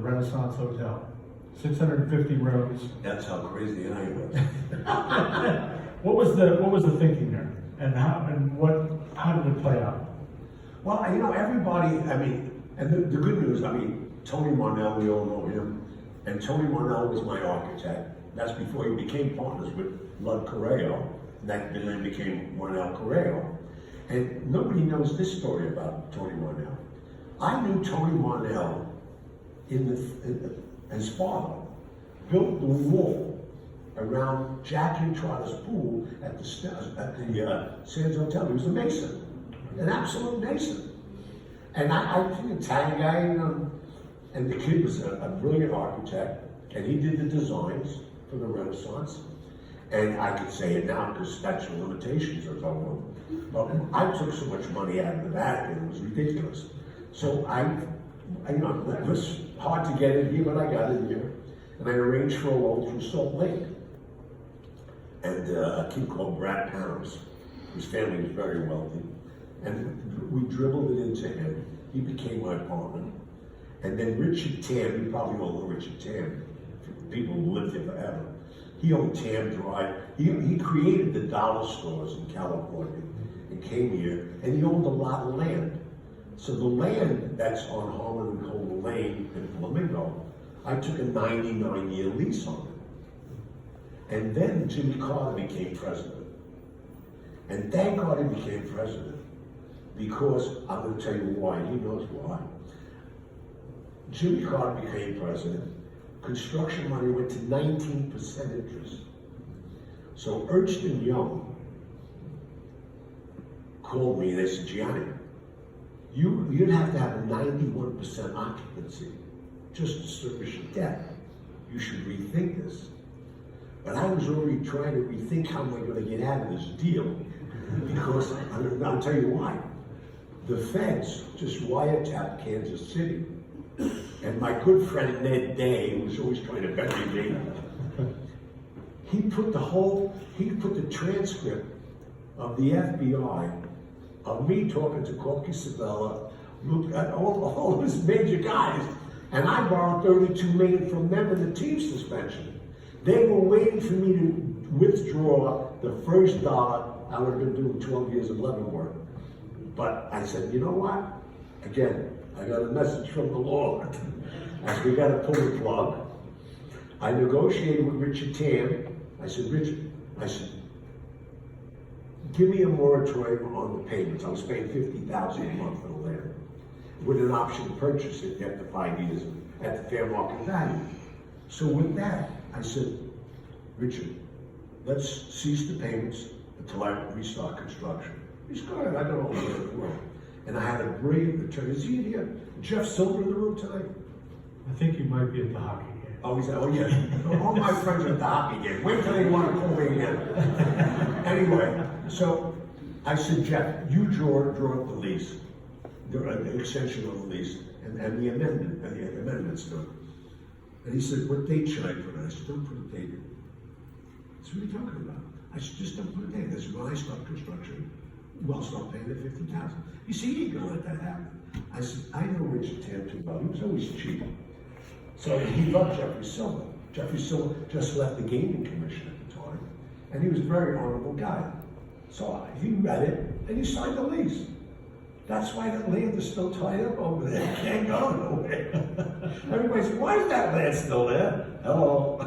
Renaissance Hotel. 650 rooms. That's how crazy I was. What was the thinking there? And how did it play out? Well, you know, everybody, I mean, and the good news, I mean, Tony Marnell, we all know him, and Tony Marnell was my architect. That's before he became partners with Lud Correo, and that then became Marnell Correo. And nobody knows this story about Tony Marnell. I knew Tony Marnell his father built the wall around Jackie Trotter's pool at the Sands Hotel. He was a mason, an absolute mason. And I was an Italian guy, you know, and the kid was a brilliant architect, and he did the designs for the Renaissance. And I could say it now because statute of limitations are over. But I took so much money out of the Vatican, it was ridiculous. So you know, it was hard to get in here, but I got in here. And I arranged for a loan through Salt Lake. And a kid called Brad Pounds, whose family was very wealthy. And we dribbled it into him. He became my partner. And then Richard Tam, you probably all know Richard Tam, people who lived here forever. He owned Tam Drive. He created the dollar stores in California and came here, and he owned a lot of land. So the land that's on Harmon and Cole Lane in Flamingo, I took a 99-year lease on it. And then Jimmy Carter became president. And thank God he became president, because I'm going to tell you why. He knows why. Jimmy Carter became president. Construction money went to 19% interest. So Ernst & Young called me and they said, Gianni, you'd have to have a 91% occupancy just to service your debt. You should rethink this. But I was already trying to rethink how am I going to get out of this deal, because I'll tell you why. The feds just wiretapped Kansas City. And my good friend Ned Day, who was always trying to bury me, he put the transcript of the FBI of me talking to Corky Sabella, at all his major guys, and I borrowed $32 million from them in the team suspension. They were waiting for me to withdraw the first dollar. I would have been doing 12 years of Leavenworth. But I said, you know what? Again, I got a message from the Lord. I said, we got to pull the plug. I negotiated with Richard Tam. I said, Richard, give me a moratorium on the payments. I was paying $50,000 a month for the land, with an option to purchase it after 5 years at the fair market value. So with that, I said, Richard, let's cease the payments until I restart construction. He's good. I don't know where it will. And I had a brilliant attorney. Is he here? Jeff Silver in the room tonight? I think you might be at the hockey game. Oh, he's, oh yeah. All my friends are at the hockey game. Wait till they want to call me again. Anyway, so I said, Jeff, you draw up the lease, the extension of the lease, and the amendments to it. And he said, what date should I put in? I said, don't put a date in. I said, what are you talking about? I said, just don't put a date. I said, when I start construction, we'll start paying the $50,000. You see, he ain't gonna let that happen. I said, I know Richard Tam too well. He was always cheap. So he loved Jeffrey Silver. Jeffrey Silver just left the gaming commission at the time, and he was a very honorable guy. So he read it, and he signed the lease. That's why that land is still tied up over there. It can't go nowhere. Everybody said, why is that land still there? Hello.